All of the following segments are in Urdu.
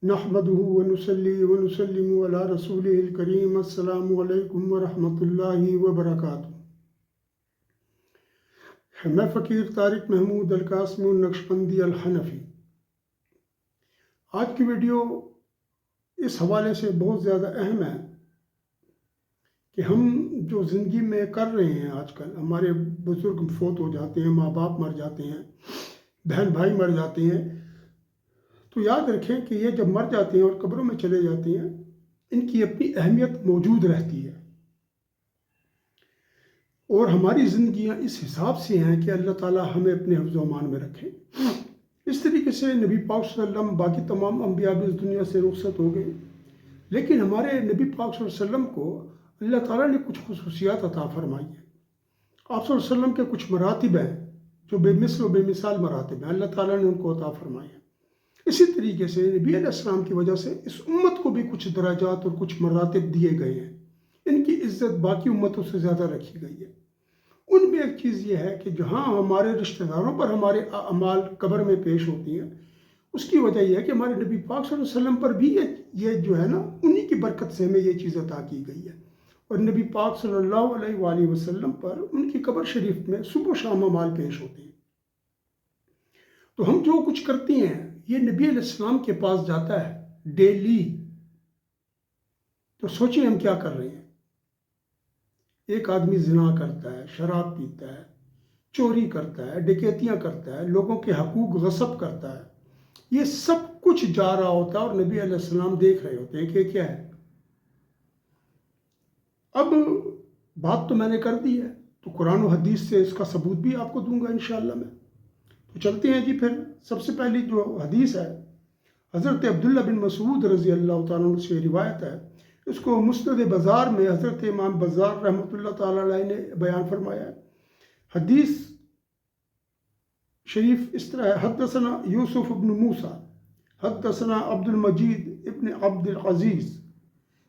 نحمده ونصلي ونسلم على رسوله الكريم السلام علیکم ورحمۃ اللہ وبرکاتہ۔ میں فقیر طارق محمود القاسمی النقشبندی الحنفی۔ آج کی ویڈیو اس حوالے سے بہت زیادہ اہم ہے کہ ہم جو زندگی میں کر رہے ہیں، آج کل ہمارے بزرگ فوت ہو جاتے ہیں، ماں باپ مر جاتے ہیں، بہن بھائی مر جاتے ہیں، تو یاد رکھیں کہ یہ جب مر جاتے ہیں اور قبروں میں چلے جاتے ہیں، ان کی اپنی اہمیت موجود رہتی ہے، اور ہماری زندگیاں اس حساب سے ہیں کہ اللہ تعالیٰ ہمیں اپنے حفظ و امان میں رکھے۔ اس طریقے سے نبی پاک صلی اللہ علیہ وسلم، باقی تمام انبیاء بھی اس دنیا سے رخصت ہو گئے، لیکن ہمارے نبی پاک صلی اللہ علیہ وسلم کو اللہ تعالیٰ نے کچھ خصوصیات عطا فرمائی ہیں۔ آپ صلی اللہ علیہ وسلم کے کچھ مراتب ہیں جو بے مثل و بے مثال مراتب ہیں، اللہ تعالیٰ نے ان کو عطا فرمائے ہیں۔ اسی طریقے سے نبی علیہ السلام کی وجہ سے اس امت کو بھی کچھ درجات اور کچھ مراتب دیے گئے ہیں، ان کی عزت باقی امتوں سے زیادہ رکھی گئی ہے۔ ان میں ایک چیز یہ ہے کہ جہاں ہمارے رشتہ داروں پر ہمارے اعمال قبر میں پیش ہوتی ہیں، اس کی وجہ یہ ہے کہ ہمارے نبی پاک صلی اللہ علیہ وسلم پر بھی یہ جو ہے نا، انہی کی برکت سے ہمیں یہ چیز عطا کی گئی ہے، اور نبی پاک صلی اللہ علیہ وآلہ وسلم پر ان کی قبر شریف میں صبح و شام اعمال پیش ہوتے ہیں۔ تو ہم جو کچھ کرتے ہیں یہ نبی علیہ السلام کے پاس جاتا ہے ڈیلی، تو سوچیں ہم کیا کر رہے ہیں۔ ایک آدمی زنا کرتا ہے، شراب پیتا ہے، چوری کرتا ہے، ڈکیتیاں کرتا ہے، لوگوں کے حقوق غصب کرتا ہے، یہ سب کچھ جا رہا ہوتا ہے اور نبی علیہ السلام دیکھ رہے ہوتے ہیں کہ کیا ہے۔ اب بات تو میں نے کر دی ہے، تو قرآن و حدیث سے اس کا ثبوت بھی آپ کو دوں گا انشاءاللہ میں۔ تو چلتے ہیں جی، پھر سب سے پہلی جو حدیث ہے حضرت عبداللہ بن مسعود رضی اللہ تعالیٰ عنہ سے روایت ہے، اس کو مسند بزار میں حضرت امام بزار رحمۃ اللہ تعالیٰ علیہ نے بیان فرمایا ہے۔ حدیث شریف اس طرح ہے: حدثنا یوسف بن موسیٰ حدثنا عبد المجید ابن عبد العزیز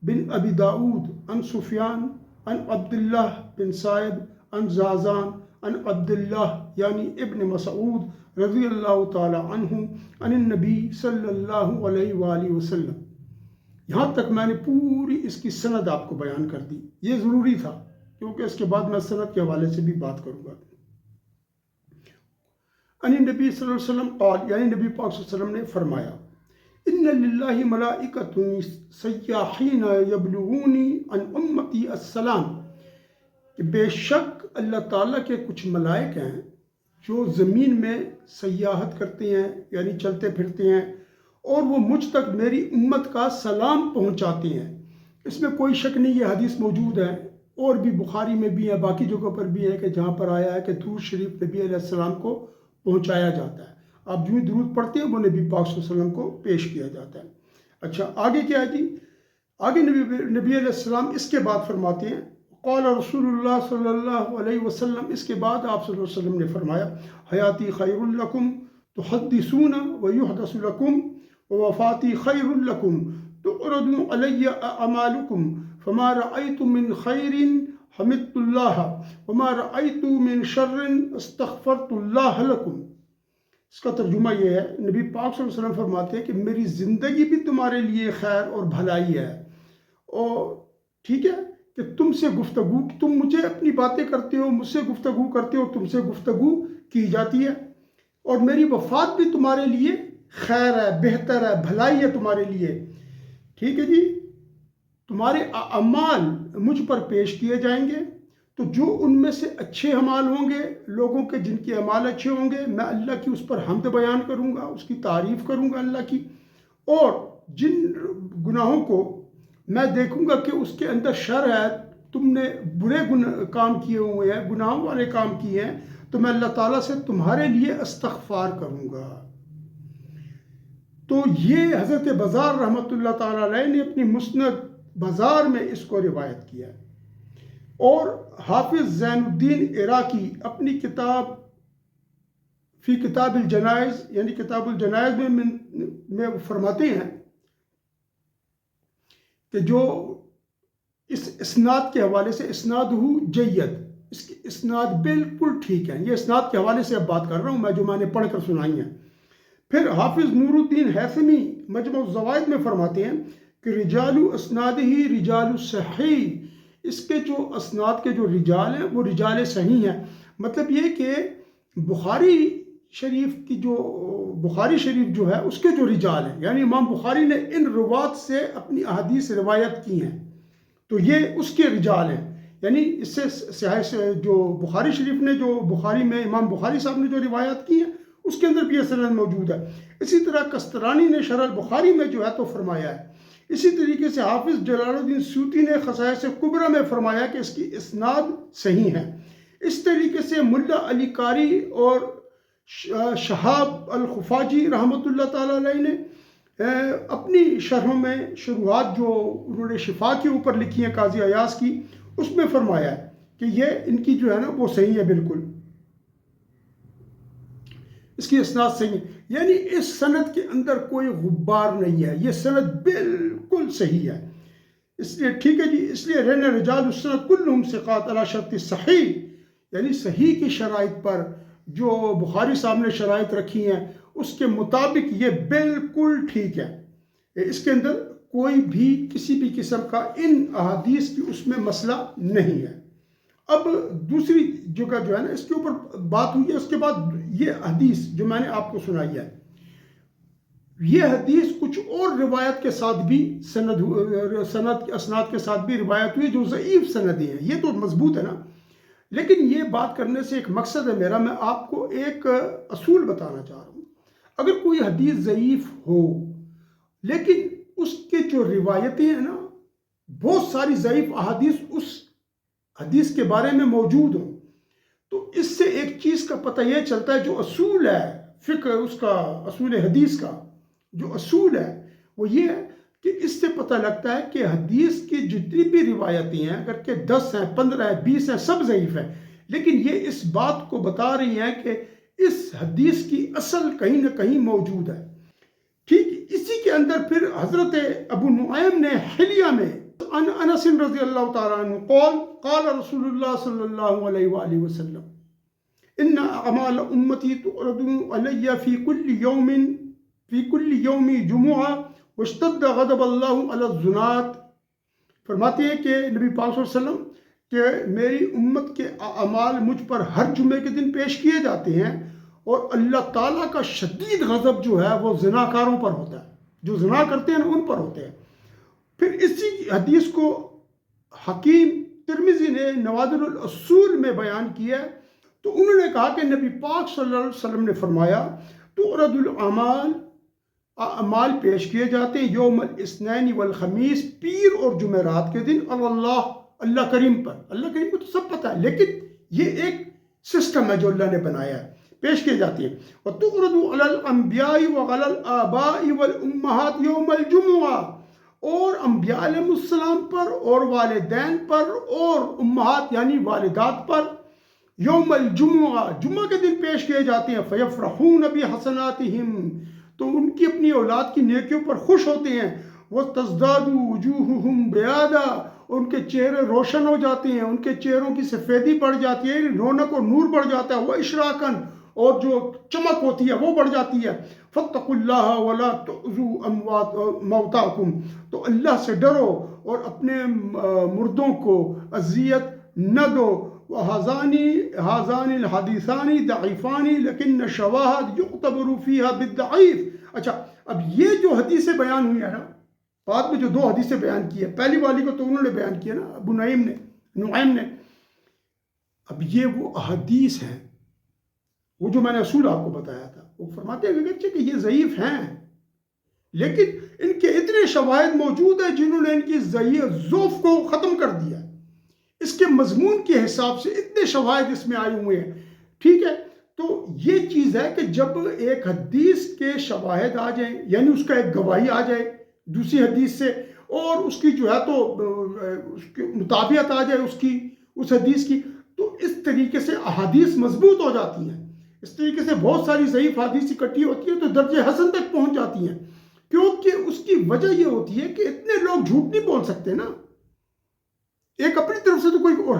بن ابی داود عن سفیان عن عبداللہ بن صائب عن زازان عن عبداللہ یعنی ابن مسعود رضی اللہ تعالی عنہ عن النبی صلی اللہ علیہ وآلہ وسلم۔ یہاں تک میں نے پوری اس کی سند آپ کو بیان کر دی، یہ ضروری تھا کیونکہ اس کے بعد میں سند کے حوالے سے بھی بات کروں گا۔ عن النبی صلی اللہ علیہ وسلم قال، یعنی نبی پاک صلی اللہ علیہ وسلم نے فرمایا: ان للہ ملائکۃ سیاحین یبلغونی عن امتی السلام، کہ بے شک اللہ تعالیٰ کے کچھ ملائک ہیں جو زمین میں سیاحت کرتے ہیں، یعنی چلتے پھرتے ہیں، اور وہ مجھ تک میری امت کا سلام پہنچاتے ہیں۔ اس میں کوئی شک نہیں، یہ حدیث موجود ہے، اور بھی بخاری میں بھی ہے، باقی جگہوں پر بھی ہے کہ جہاں پر آیا ہے کہ درود شریف نبی علیہ السلام کو پہنچایا جاتا ہے۔ آپ جو ہی درود پڑھتے ہیں وہ نبی پاک صلی اللہ علیہ وسلم کو پیش کیا جاتا ہے۔ اچھا، آگے کیا ہے جی؟ آگے نبی علیہ السلام اس کے بعد فرماتے ہیں: قال رسول اللہ صلی اللہ علیہ وسلم، اس کے بعد آپ صلی اللہ علیہ وسلم نے فرمایا: حیاتی خیر لکم تحدثون ویحدث لکم، ووفاتی خیر لکم تعرض علی اعمالکم، فما رأیت من خیر حمدت اللہ، وما رأیت من شر استغفرت اللہ لکم۔ اس کا ترجمہ یہ ہے، نبی پاک صلی اللہ علیہ وسلم فرماتے ہیں کہ میری زندگی بھی تمہارے لیے خیر اور بھلائی ہے، اور ٹھیک ہے کہ تم سے گفتگو، تم مجھے اپنی باتیں کرتے ہو، مجھ سے گفتگو کرتے ہو، تم سے گفتگو کی جاتی ہے، اور میری وفات بھی تمہارے لیے خیر ہے، بہتر ہے، بھلائی ہے تمہارے لیے، ٹھیک ہے جی۔ تمہارے اعمال مجھ پر پیش کیے جائیں گے، تو جو ان میں سے اچھے اعمال ہوں گے، لوگوں کے جن کے اعمال اچھے ہوں گے، میں اللہ کی اس پر حمد بیان کروں گا، اس کی تعریف کروں گا اللہ کی، اور جن گناہوں کو میں دیکھوں گا کہ اس کے اندر شر ہے، تم نے برے کام کیے ہوئے ہیں، گناہوں والے کام کیے ہیں، تو میں اللہ تعالیٰ سے تمہارے لیے استغفار کروں گا۔ تو یہ حضرت بزار رحمۃ اللہ تعالیٰ علیہ نے اپنی مسند بزار میں اس کو روایت کیا ہے، اور حافظ زین الدین عراقی اپنی کتاب فی کتاب الجنائز، یعنی کتاب الجنائز میں فرماتے ہیں کہ جو اس اسناد کے حوالے سے اسنادہ جید، اس کی اسناد بالکل ٹھیک ہے۔ یہ اسناد کے حوالے سے اب بات کر رہا ہوں میں، جو میں نے پڑھ کر سنائی ہیں۔ پھر حافظ نور الدین حیثمی مجمع الزوائد میں فرماتے ہیں کہ رجال اسناد ہی رجال صحیح، اس کے جو اسناد کے جو رجال ہیں وہ رجال صحیح ہیں۔ مطلب یہ کہ بخاری شریف جو ہے اس کے جو رجال ہیں، یعنی امام بخاری نے ان روات سے اپنی احادیث روایت کی ہیں تو یہ اس کے رجال ہیں، یعنی اس سے جو بخاری شریف نے جو بخاری میں امام بخاری صاحب نے جو روایات کی ہیں اس کے اندر بھی یہ سند موجود ہے۔ اسی طرح کسترانی نے شرح البخاری میں جو ہے تو فرمایا ہے۔ اسی طریقے سے حافظ جلال الدین سیوطی نے خصائص کبریٰ میں فرمایا کہ اس کی اسناد صحیح ہے۔ اس طریقے سے ملا علی قاری اور شہاب الخفاجی رحمۃ اللہ تعالیٰ علیہ نے اپنی شرحوں میں شروحات جو انہوں نے شفا کے اوپر لکھی ہیں قاضی ایاز کی، اس میں فرمایا ہے کہ یہ ان کی جو ہے نا وہ صحیح ہے، بالکل اس کی اسناد صحیح ہے، یعنی اس سند کے اندر کوئی غبار نہیں ہے، یہ سند بالکل صحیح ہے۔ اس لیے ٹھیک ہے جی، اس لیے رہنا رجال السند کلہم ثقات علی شرط صحیح، یعنی صحیح کی شرائط پر جو بخاری صاحب نے شرائط رکھی ہیں اس کے مطابق یہ بالکل ٹھیک ہے، اس کے اندر کوئی بھی کسی بھی قسم کا ان احادیث کی اس میں مسئلہ نہیں ہے۔ اب دوسری جگہ جو ہے نا اس کے اوپر بات ہوئی ہے، اس کے بعد یہ حدیث جو میں نے آپ کو سنائی ہے، یہ حدیث کچھ اور روایت کے ساتھ بھی اسناد کے ساتھ بھی روایت ہوئی جو ضعیف سندیں ہیں، یہ تو مضبوط ہے نا، لیکن یہ بات کرنے سے ایک مقصد ہے میرا، میں آپ کو ایک اصول بتانا چاہ رہا ہوں۔ اگر کوئی حدیث ضعیف ہو لیکن اس کے جو روایتیں ہیں نا بہت ساری ضعیف احادیث اس حدیث کے بارے میں موجود ہوں، تو اس سے ایک چیز کا پتہ یہ چلتا ہے، جو اصول ہے فقہ اس کا، اصول حدیث کا جو اصول ہے وہ یہ ہے کہ اس سے پتہ لگتا ہے کہ حدیث کی جتنی بھی روایتیں ہیں، اگر کہ 10 ہیں 15 ہیں 20 ہیں، سب ضعیف ہیں، لیکن یہ اس بات کو بتا رہی ہیں کہ اس حدیث کی اصل کہیں نہ کہیں موجود ہے۔ ٹھیک اسی کے اندر پھر حضرت ابو نعیم نے حلیہ میں عن انس رضی اللہ تعالیٰ عنہ قال قال رسول اللہ صلی اللہ علیہ وآلہ وسلم ان اعمال امتی تعرض علی فی کل یوم جمعہ واشتد غضب اللہ علی الزنات۔ فرماتے ہیں کہ نبی پاک صلی اللہ علیہ وسلم کہ میری امت کے اعمال مجھ پر ہر جمعے کے دن پیش کیے جاتے ہیں، اور اللہ تعالیٰ کا شدید غضب جو ہے وہ زناکاروں پر ہوتا ہے، جو زنا کرتے ہیں ان پر ہوتے ہیں۔ پھر اسی حدیث کو حکیم ترمذی نے نوادر الاصول میں بیان کیا ہے، تو انہوں نے کہا کہ نبی پاک صلی اللہ علیہ وسلم نے فرمایا تعرض الاعمال، اعمال پیش کیے جاتے ہیں یوم الاثنین والخمیس، پیر اور جمعرات کے دن، اللہ کریم پر، اللہ کریم کو تو سب پتہ ہے، لیکن یہ ایک سسٹم ہے جو اللہ نے بنایا ہے، پیش کیے جاتی ہیں۔ وَتُعْرَضُ عَلَى الْأَنْبِيَاءِ وَعَلَى الْآبَاءِ وَالْأُمَّهَاتِ يَوْمَ الْجُمُعَةِ، اور انبیاء علیہ السلام پر اور والدین پر اور امہات یعنی والدات پر یوم الجمعہ، جمعہ کے دن پیش کیے جاتے ہیں۔ فَيَفْرَحُونَ بِحَسَنَاتِهِمْ، تو ان کی اپنی اولاد کی نیکیوں پر خوش ہوتے ہیں۔ وَتَزْدَادُ وُجُوهُهُمْ بَيَاضًا، ان کے چہرے روشن ہو جاتے ہیں، ان کے چہروں کی سفیدی بڑھ جاتی ہے، رونق اور نور بڑھ جاتا ہے، وَإِشْرَاقًا، اور جو چمک ہوتی ہے وہ بڑھ جاتی ہے۔ فَاتَّقُوا اللَّهَ وَلَا تُؤْذُوا مَوْتَاكُمْ، تو اللہ سے ڈرو اور اپنے مردوں کو اذیت نہ دو۔ وَهَذَانِ الْحَدِيثَانِ ضَعِيفَانِ لَكِنَّ الشَّوَاهِدَ يُعْتَبَرُ فِيهَا بِالضَّعِيف۔ اچھا، اب یہ جو حدیثیں بیان ہوئی ہیں نا، بعد میں جو 2 حدیثیں بیان کی ہے، پہلی والی کو تو انہوں نے بیان کیا نا ابو نعیم نے، اب یہ وہ احادیث ہیں، وہ جو میں نے اصول آپ کو بتایا تھا، وہ فرماتے ہیں کہ یہ ضعیف ہیں، لیکن ان کے اتنے شواہد موجود ہیں جنہوں نے ان کی ضعف کو ختم کر دیا، اس کے مضمون کے حساب سے اتنے شواہد اس میں آئے ہوئے ہیں۔ ٹھیک ہے، تو یہ چیز ہے کہ جب ایک حدیث کے شواہد آ جائیں، یعنی اس کا ایک گواہی آ جائے دوسری حدیث سے، اور اس کی جو ہے تو اس کی مطابقت آ جائے اس حدیث کی، تو اس طریقے سے احادیث مضبوط ہو جاتی ہیں۔ اس طریقے سے بہت ساری ضعیف حدیث اکٹھی ہوتی ہیں تو درجہ حسن تک پہنچ جاتی ہیں، کیونکہ اس کی وجہ یہ ہوتی ہے کہ اتنے لوگ جھوٹ نہیں بول سکتے نا، ایک اپنی طرف سے تو کوئی، اور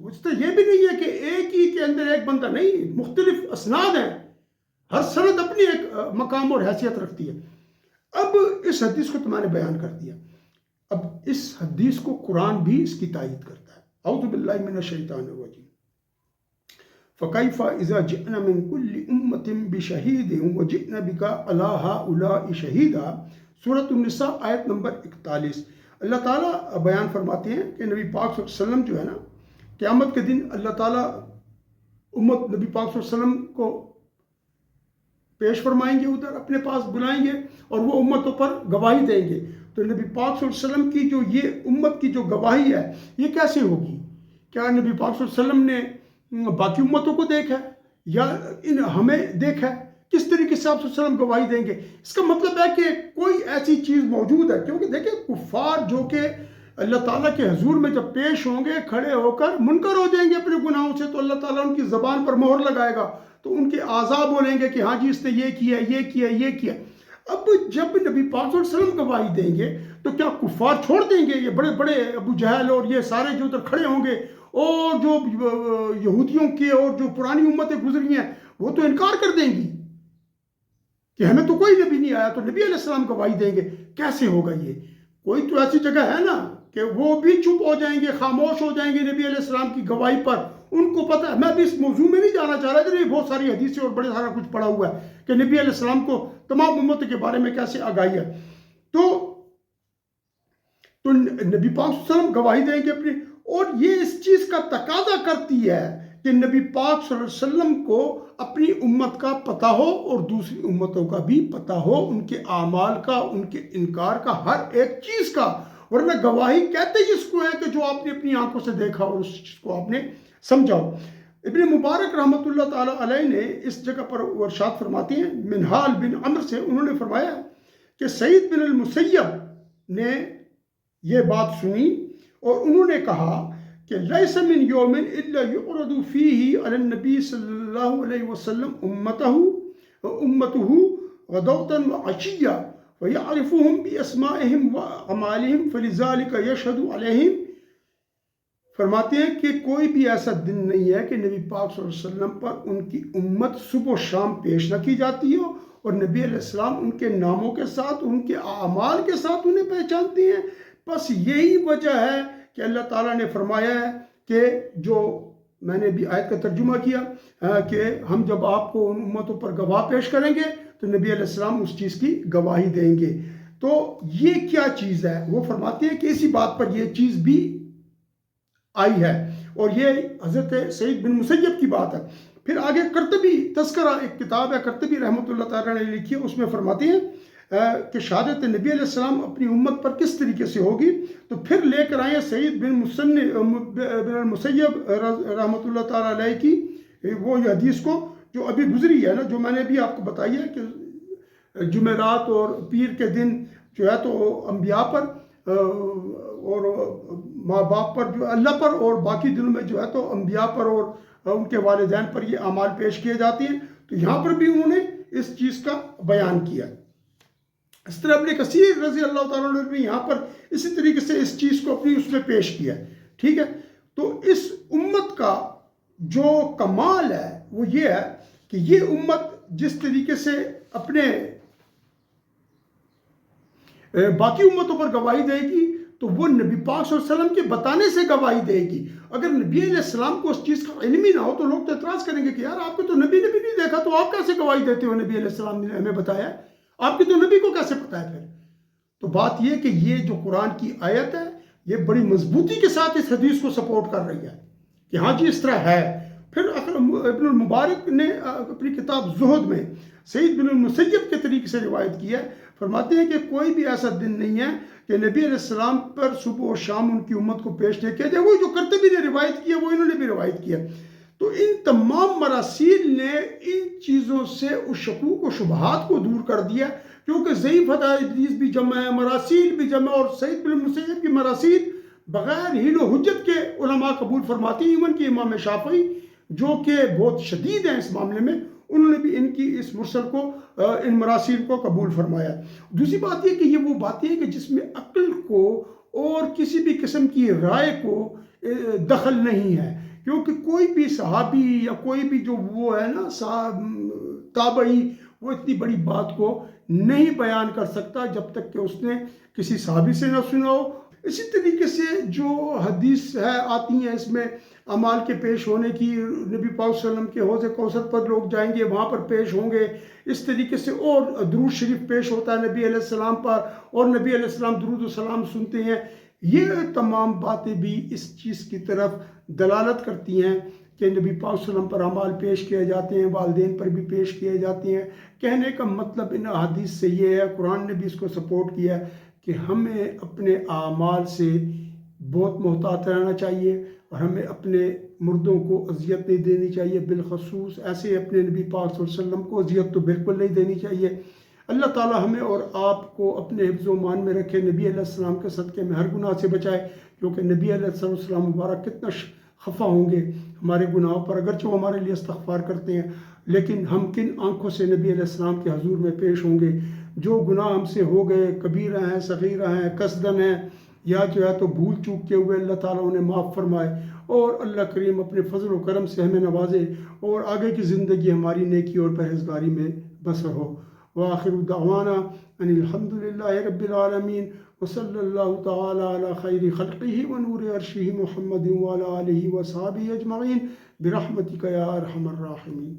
اس طرح یہ بھی نہیں ہے کہ ایک ہی کے اندر ایک بندہ، نہیں، مختلف اسناد ہیں، ہر سند اپنی ایک مقام اور حیثیت رکھتی ہے۔ اب اس حدیث کو تمہارے بیان کر دیا، اب اس حدیث کو قرآن بھی اس کی تائید کرتا ہے۔ اعوذ باللہ من الشیطان الرجیم۔ فَكَيْفَ إِذَا جِئْنَا مِن كُلِّ أُمَّةٍ بِشَهِيدٍ وَجِئْنَا بِكَ عَلَى هَؤُلَاءِ شَهِيدًا، سورۃ النساء آیت نمبر 41۔ اللہ تعالیٰ بیان فرماتے ہیں کہ نبی پاک صلی اللہ علیہ وسلم جو ہے نا، قیامت کے دن اللہ تعالیٰ امت نبی پاک صلی اللہ علیہ وسلم کو پیش فرمائیں گے، ادھر اپنے پاس بلائیں گے اور وہ امتوں پر گواہی دیں گے۔ تو نبی پاک صلی اللہ علیہ وسلم کی جو یہ امت کی جو گواہی ہے یہ کیسے ہوگی؟ کیا نبی پاک صلی اللہ علیہ وسلم نے باقی امتوں کو دیکھا ہے یا ہمیں دیکھا ہے؟ کس طریقے سے آپ صلی اللہ علیہ وسلم گواہی دیں گے؟ اس کا مطلب ہے کہ کوئی ایسی چیز موجود ہے، کیونکہ دیکھیں کفار جو کہ اللہ تعالیٰ کے حضور میں جب پیش ہوں گے کھڑے ہو کر منکر ہو جائیں گے اپنے گناہوں سے، تو اللہ تعالیٰ ان کی زبان پر مہر لگائے گا، تو ان کے اعضاء بولیں گے کہ ہاں جی اس نے یہ کیا یہ کیا یہ کیا۔ اب جب نبی پاک صلی اللہ علیہ وسلم گواہی دیں گے تو کیا کفار چھوڑ دیں گے؟ یہ بڑے بڑے ابو جہل اور یہ سارے جو ادھر کھڑے ہوں گے اور جو یہودیوں کے اور جو پرانی امتیں گزری ہیں وہ تو انکار کر دیں گی کہ ہمیں تو کوئی نبی نہیں آیا، تو نبی علیہ السلام گواہی دیں گے۔ کیسے ہوگا یہ؟ کوئی تو ایسی جگہ ہے نا کہ وہ بھی چپ ہو جائیں گے، خاموش ہو جائیں گے نبی علیہ السلام کی گواہی پر۔ ان کو پتہ ہے، میں بھی اس موضوع میں نہیں جانا چاہ رہا کہ نہیں، بہت ساری حدیثیں اور بڑے سارا کچھ پڑھا ہوا ہے کہ نبی علیہ السلام کو تمام امت کے بارے میں کیسے آگاہی ہے۔ تو نبی پاک صلی اللہ علیہ وسلم گواہی دیں گے اپنی، اور یہ اس چیز کا تقاضا کرتی ہے کہ نبی پاک صلی اللہ علیہ وسلم کو اپنی امت کا پتہ ہو اور دوسری امتوں کا بھی پتہ ہو، ان کے اعمال کا، ان کے انکار کا، ہر ایک چیز کا۔ ورنہ گواہی کہتے ہی اس کو ہے کہ جو آپ نے اپنی آنکھوں سے دیکھا اور اس چیز کو آپ نے سمجھا ہو۔ ابن مبارک رحمۃ اللہ تعالیٰ علیہ نے اس جگہ پر ارشاد فرماتے ہیں، منہال بن عمر سے انہوں نے فرمایا کہ سعید بن المسیب نے یہ بات سنی اور انہوں نے کہا کہ لیس من یوم الا یعرض فیہ علی النبی صلی اللہ علیہ وسلم امتہ غدوۃ وعشیہ ویعرفهم باسمائهم واعمالهم فلذلك یشہد علیہم۔ فرماتے ہیں کہ کوئی بھی ایسا دن نہیں ہے کہ نبی پاک صلی اللہ علیہ وسلم پر ان کی امت صبح و شام پیش نہ کی جاتی ہو، اور نبی علیہ السلام ان کے ناموں کے ساتھ، ان کے اعمال کے ساتھ انہیں پہچانتے ہیں۔ بس یہی وجہ ہے کہ اللہ تعالیٰ نے فرمایا ہے کہ جو میں نے بھی آیت کا ترجمہ کیا کہ ہم جب آپ کو ان امتوں پر گواہ پیش کریں گے تو نبی علیہ السلام اس چیز کی گواہی دیں گے۔ تو یہ کیا چیز ہے؟ وہ فرماتے ہیں کہ اسی بات پر یہ چیز بھی آئی ہے، اور یہ حضرت سعید بن مسیب کی بات ہے۔ پھر آگے قرطبی تذکرہ ایک کتاب ہے قرطبی رحمۃ اللہ تعالیٰ نے لکھی ہے، اس میں فرماتے ہیں کہ شہادت نبی علیہ السلام اپنی امت پر کس طریقے سے ہوگی۔ تو پھر لے کر آئے سعید بن المسیب رحمۃ اللہ تعالیٰ علیہ کی وہ یہ حدیث کو جو ابھی گزری ہے نا، جو میں نے بھی آپ کو بتائی ہے کہ جمعرات اور پیر کے دن جو ہے تو انبیاء پر اور ماں باپ پر، جو اللہ پر، اور باقی دنوں میں جو ہے تو انبیاء پر اور ان کے والدین پر یہ اعمال پیش کیے جاتے ہیں۔ تو یہاں پر بھی انہوں نے اس چیز کا بیان کیا۔ اس طرح ابن کثیر رضی اللہ تعالیٰ عنہ نے بھی یہاں پر اسی طریقے سے اس چیز کو اپنی اس میں پیش کیا ہے، ٹھیک ہے۔ تو اس امت کا جو کمال ہے وہ یہ ہے کہ یہ امت جس طریقے سے اپنے باقی امتوں پر گواہی دے گی تو وہ نبی پاک صلی اللہ علیہ وسلم کے بتانے سے گواہی دے گی۔ اگر نبی علیہ السلام کو اس چیز کا علم ہی نہ ہو تو لوگ تو اعتراض کریں گے کہ یار آپ کو تو نبی نہیں دیکھا، تو آپ کیسے گواہی دیتے ہو؟ نبی علیہ السلام نے ہمیں بتایا ہے، آپ کے تو نبی کو کیسے پتا ہے؟ پھر تو بات یہ کہ یہ جو قرآن کی آیت ہے یہ بڑی مضبوطی کے ساتھ اس حدیث کو سپورٹ کر رہی ہے کہ ہاں جی اس طرح ہے۔ پھر ابن المبارک نے اپنی کتاب زہد میں سعید بن المسیب کے طریقے سے روایت کی ہے، فرماتے ہیں کہ کوئی بھی ایسا دن نہیں ہے کہ نبی علیہ السلام پر صبح و شام ان کی امت کو پیش نہیں کیا جائے۔ وہ جو قرطبی نے روایت کیا وہ انہوں نے بھی روایت کیا۔ تو ان تمام مراسیل نے ان چیزوں سے اس شکوک و شبہات کو دور کر دیا، کیونکہ ضعیف حدیث بھی جمع ہے، مراسیل بھی جمع، اور سعید بن المسیب کی مراسیل بغیر حیل و حجت کے علماء قبول فرماتے ہیں۔ ایون کہ امام شافعی جو کہ بہت شدید ہیں اس معاملے میں، انہوں نے بھی ان کی اس مرسل کو، ان مراسیل کو قبول فرمایا۔ دوسری بات یہ کہ یہ وہ باتیں ہیں کہ جس میں عقل کو اور کسی بھی قسم کی رائے کو دخل نہیں ہے، کیونکہ کوئی بھی صحابی یا کوئی بھی جو وہ ہے نا تابعی وہ اتنی بڑی بات کو نہیں بیان کر سکتا جب تک کہ اس نے کسی صحابی سے نہ سنا ہو۔ اسی طریقے سے جو حدیث ہے آتی ہیں اس میں اعمال کے پیش ہونے کی، نبی پاک صلی اللہ علیہ وسلم کے حوض کوثر پر لوگ جائیں گے، وہاں پر پیش ہوں گے، اس طریقے سے اور درود شریف پیش ہوتا ہے نبی علیہ السلام پر، اور نبی علیہ السلام درود و سلام سنتے ہیں۔ یہ تمام باتیں بھی اس چیز کی طرف دلالت کرتی ہیں کہ نبی پاک صلی اللہ علیہ وسلم پر اعمال پیش کیے جاتے ہیں، والدین پر بھی پیش کیے جاتے ہیں۔ کہنے کا مطلب ان احادیث سے یہ ہے، قرآن نے بھی اس کو سپورٹ کیا ہے کہ ہمیں اپنے اعمال سے بہت محتاط رہنا چاہیے، اور ہمیں اپنے مردوں کو اذیت نہیں دینی چاہیے، بالخصوص ایسے اپنے نبی پاک صلی اللہ علیہ وسلم کو اذیت تو بالکل نہیں دینی چاہیے۔ اللہ تعالی ہمیں اور آپ کو اپنے حفظ و مان میں رکھے، نبی علیہ السلام کے صدقے میں ہر گناہ سے بچائے، کیونکہ نبی علیہ السلام مبارک کتنا خفا ہوں گے ہمارے گناہوں پر، اگرچہ وہ ہمارے لیے استغفار کرتے ہیں، لیکن ہم کن آنکھوں سے نبی علیہ السلام کے حضور میں پیش ہوں گے۔ جو گناہ ہم سے ہو گئے، کبیرہ ہیں، صغیرہ ہیں، قصدن ہیں، یا جو ہے تو بھول چوک کے ہوئے، اللہ تعالیٰ انہیں معاف فرمائے، اور اللہ کریم اپنے فضل و کرم سے ہمیں نوازے، اور آگے کی زندگی ہماری نیکی اور پرہیزگاری میں بسر ہو۔ وآخر دعوانا ان الحمد للہ رب العالمین، وصلی اللہ تعالی علی خیر خلقہ ونور عرشہ محمد وعلی آلہ وصحبہ اجمعین برحمتک یا ارحم الراحمین۔